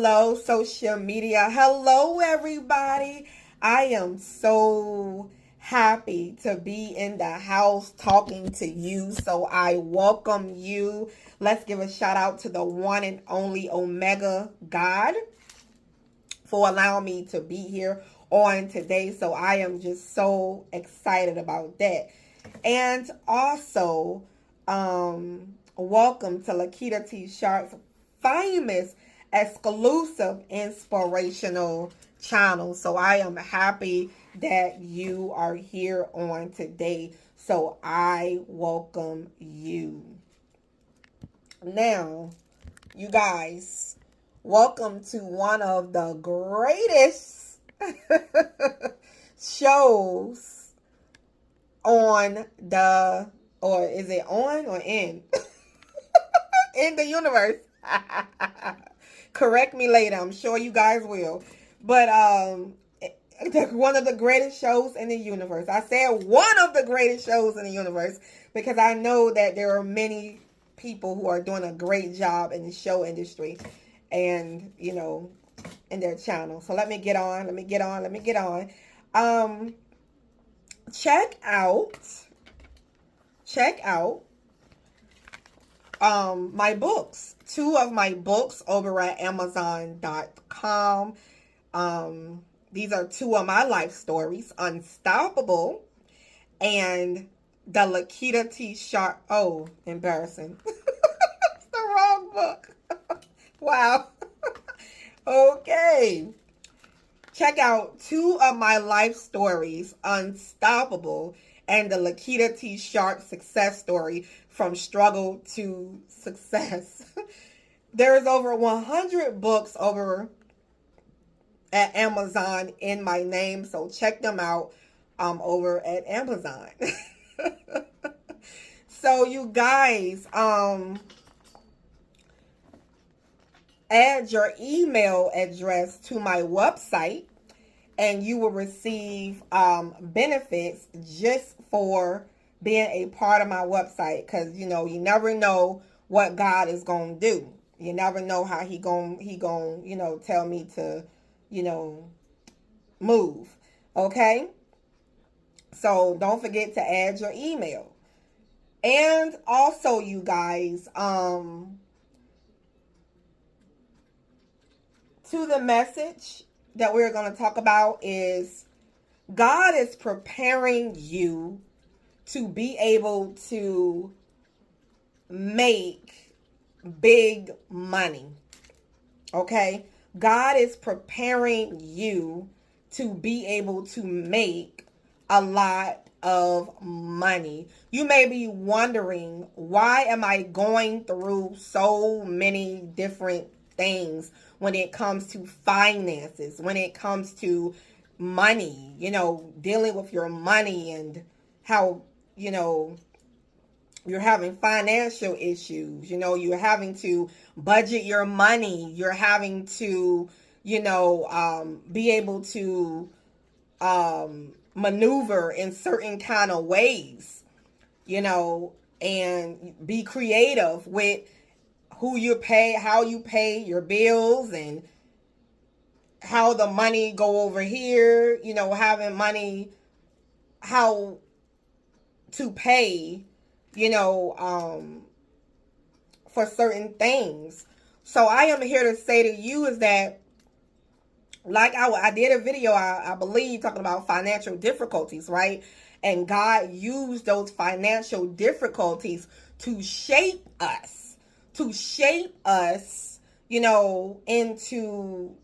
Hello, social media. Hello, everybody. I am so happy to be in the house talking to you. So I welcome you. Let's give a shout out to the one and only Omega God for allowing me to be here on today. So I am just so excited about that. And also, welcome to Lakitatsharpe's famous exclusive inspirational channel. So I am happy that you are here on today. So I welcome you. Now, you guys, welcome to one of the greatest shows on the, or is it on or in? In the universe. Correct me later. I'm sure you guys will. But one of the greatest shows in the universe. I said one of the greatest shows in the universe because I know that there are many people who are doing a great job in the show industry and, you know, in their channel. So let me get on. Check out my books. 2 of my books over at Amazon.com. These are 2 of my life stories, Unstoppable and the Lakitatsharpe. Oh, embarrassing. It's the wrong book. Wow. Okay. Check out 2 of my life stories, Unstoppable and the Lakitatsharpe success story, from struggle to success. There's over 100 books over at Amazon in my name, so check them out over at Amazon. So you guys, add your email address to my website and you will receive benefits just for being a part of my website, because you know, you never know what God is going to do. You never know how he going you know, tell me to, you know, move. Okay? So don't forget to add your email. And also, you guys, to the message that we're going to talk about is God is preparing you to be able to make big money. Okay? God is preparing you to be able to make a lot of money. You may be wondering, why am I going through so many different things when it comes to finances, when it comes to money, you know, dealing with your money and how, you know, you're having financial issues, you know, you're having to budget your money, you're having to, you know, be able to maneuver in certain kind of ways, you know, and be creative with who you pay, how you pay your bills, and how the money go over here, you know, having money, how to pay, you know, for certain things. So I am here to say to you is that, like I did a video, I believe, talking about financial difficulties, right? And God used those financial difficulties to shape us, you know, into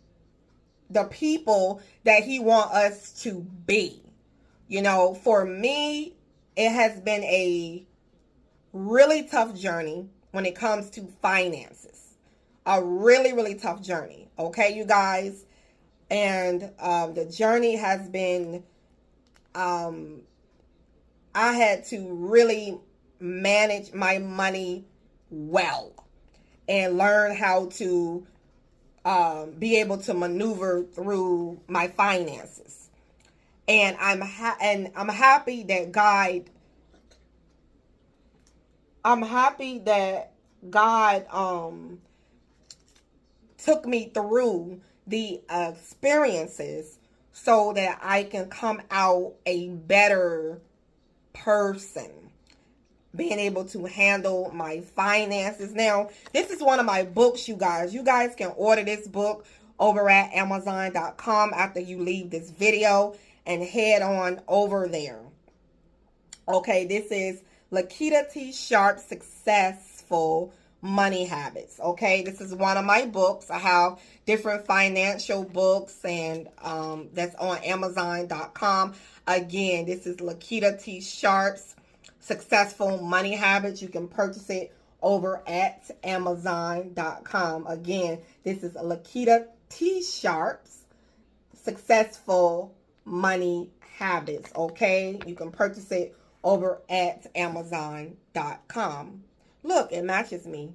the people that he wants us to be. You know, for me, it has been a really tough journey when it comes to finances. A really, really tough journey. Okay, you guys? And the journey has been, I had to really manage my money well and learn how to be able to maneuver through my finances. And I'm happy that God took me through the experiences so that I can come out a better person, being able to handle my finances. Now, this is one of my books, you guys. You guys can order this book over at Amazon.com after you leave this video and head on over there. Okay, this is Lakitatsharpe Successful Money Habits. Okay, this is one of my books. I have different financial books, and that's on Amazon.com. Again, this is Lakitatsharpe's Successful Money Habits. You can purchase it over at Amazon.com. Again, this is Lakitatsharpe's Successful Money Habits. Okay, you can purchase it over at Amazon.com. Look, it matches me.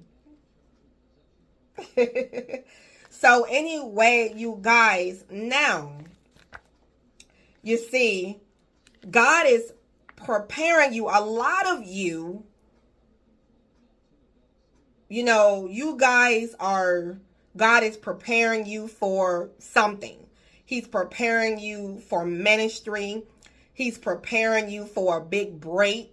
So anyway, you guys, now you see, God is preparing you. A lot of you, you know, you guys are, God is preparing you for something. He's preparing you for ministry. He's preparing you for a big break.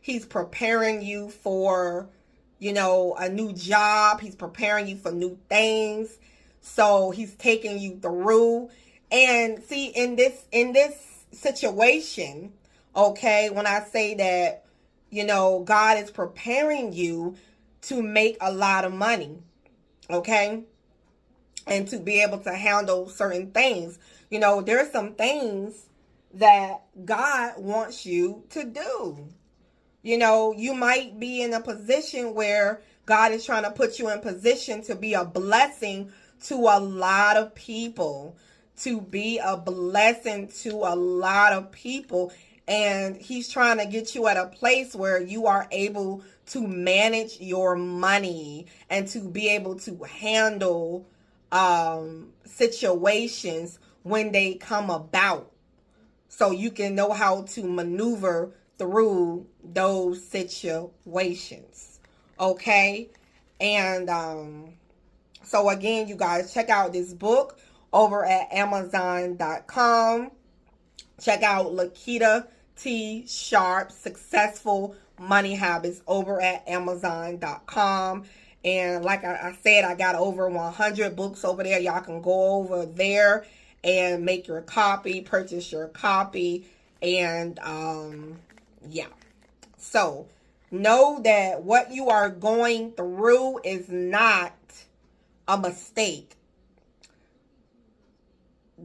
He's preparing you for, you know, a new job. He's preparing you for new things. So he's taking you through. And see, in this situation, okay, when I say that, you know, God is preparing you to make a lot of money, okay, and to be able to handle certain things. You know, there are some things that God wants you to do. You know, you might be in a position where God is trying to put you in position to be a blessing to a lot of people, to be a blessing to a lot of people. And he's trying to get you at a place where you are able to manage your money and to be able to handle situations when they come about. So you can know how to maneuver through those situations. Okay? And so again, you guys, check out this book over at Amazon.com. Check out Lakitatsharpe Successful Money Habits over at Amazon.com. And like I said, I got over 100 books over there. Y'all can go over there and make your copy, purchase your copy. And yeah. So know that what you are going through is not a mistake.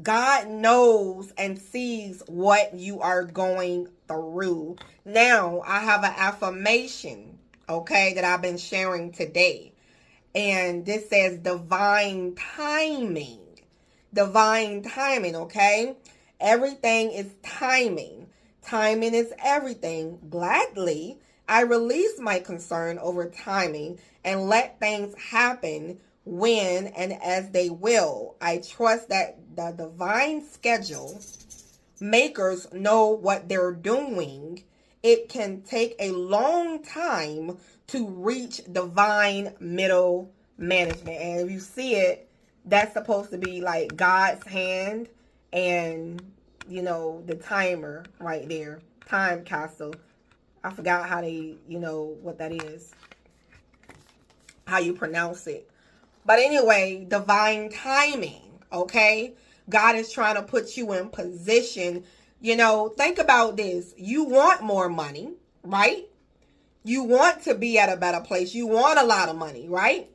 God knows and sees what you are going through. Now, I have an affirmation, okay, that I've been sharing today. And this says divine timing. Divine timing, okay? Everything is timing. Timing is everything. Gladly, I release my concern over timing and let things happen when and as they will. I trust that the divine schedule makers know what they're doing. It can take a long time to reach divine middle management. And if you see it, that's supposed to be like God's hand and, you know, the timer right there. Time capsule. I forgot how they, you know, what that is. How you pronounce it. But anyway, divine timing, okay? God is trying to put you in position. You know, think about this. You want more money, right? You want to be at a better place. You want a lot of money, right?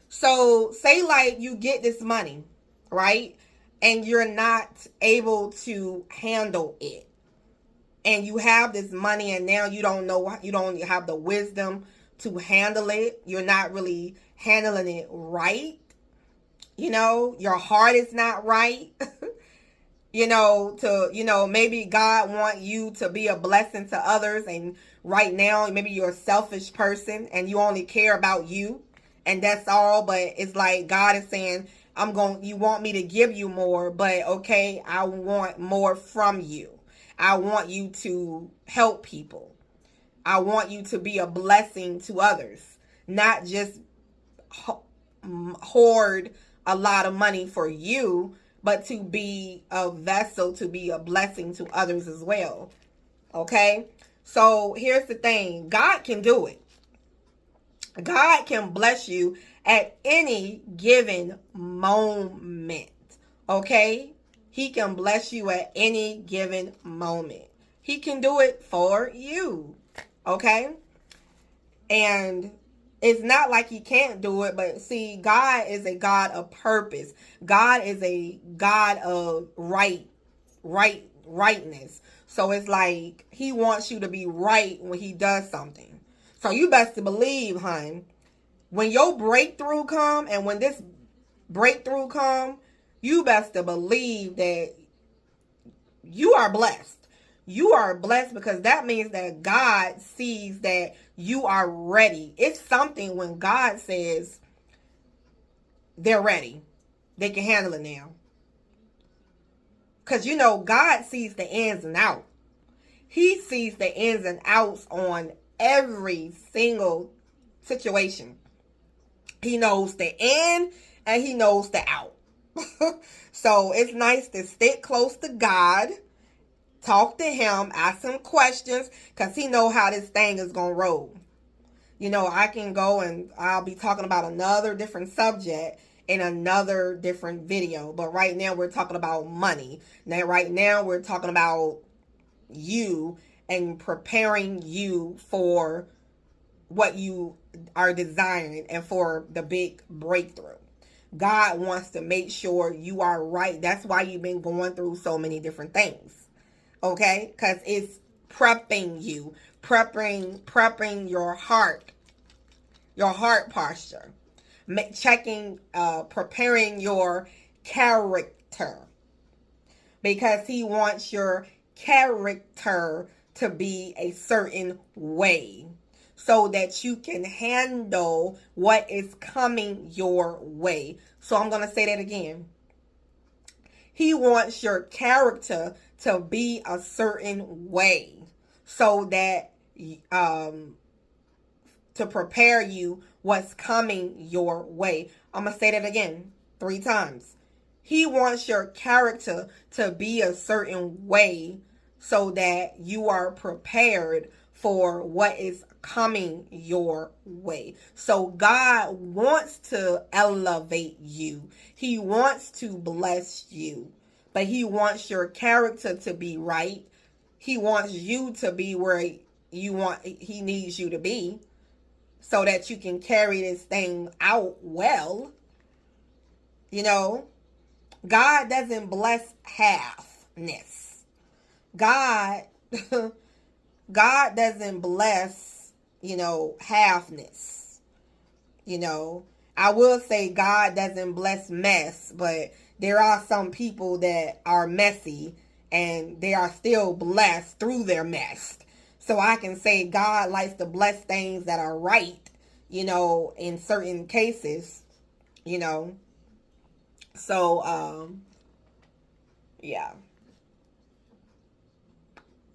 So say like you get this money, right? And you're not able to handle it. And you have this money and now you don't know, you don't have the wisdom to handle it. You're not really handling it right. You know, your heart is not right. You know, maybe God want you to be a blessing to others. And right now, maybe you're a selfish person and you only care about you. And that's all. But it's like God is saying, you want me to give you more, but okay, I want more from you. I want you to help people. I want you to be a blessing to others, not just hoard a lot of money for you, but to be a vessel, to be a blessing to others as well. Okay? So here's the thing. God can do it. God can bless you at any given moment. Okay? He can bless you at any given moment. He can do it for you. Okay? And it's not like he can't do it, but see, God is a God of purpose. God is a God of rightness. So it's like he wants you to be right when he does something. So you best to believe, hon, when your breakthrough come and when this breakthrough come, you best to believe that you are blessed. You are blessed because that means that God sees that you are ready. It's something when God says they're ready. They can handle it now. Because, you know, God sees the ins and outs. He sees the ins and outs on every single situation. He knows the in and he knows the out. So it's nice to stick close to God. Talk to him, ask him questions, because he know how this thing is going to roll. You know, I can go and I'll be talking about another different subject in another different video. But right now we're talking about money. Now, right now we're talking about you and preparing you for what you are desiring and for the big breakthrough. God wants to make sure you are right. That's why you've been going through so many different things. Okay? Because it's prepping you. Prepping your heart posture. Checking, preparing your character. Because he wants your character to be a certain way. So that you can handle what is coming your way. So I'm going to say that again. He wants your character to be a certain way so that to prepare you what's coming your way. I'm going to say that again 3 times. He wants your character to be a certain way so that you are prepared for what is coming your way. So God wants to elevate you. He wants to bless you. But he wants your character to be right. He wants you to be where he needs you to be so that you can carry this thing out well. You know, God doesn't bless halfness. God doesn't bless, halfness. I will say God doesn't bless mess, but there are some people that are messy and they are still blessed through their mess. So I can say God likes to bless things that are right, in certain cases, So, yeah.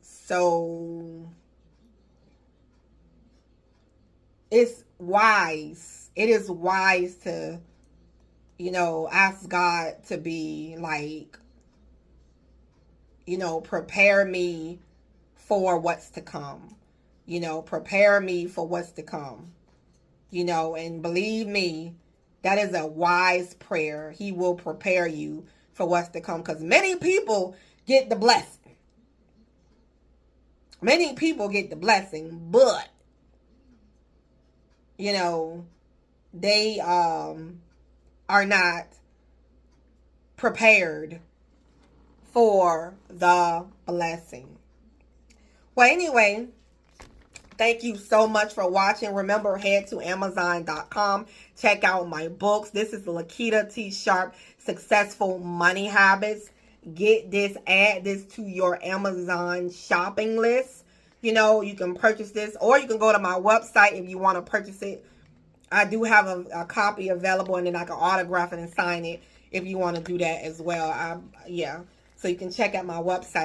So it's wise. It is wise to, ask God to be like, prepare me for what's to come. Prepare me for what's to come. And believe me, that is a wise prayer. He will prepare you for what's to come. Because many people get the blessing. Many people get the blessing, but, they are not prepared for the blessing. Well, anyway, thank you so much for watching. Remember, head to Amazon.com. Check out my books. This is Lakitatsharpe, Successful Money Habits. Get this, add this to your Amazon shopping list. You can purchase this, or you can go to my website if you want to purchase it. I do have a copy available, and then I can autograph it and sign it if you want to do that as well. So you can check out my website.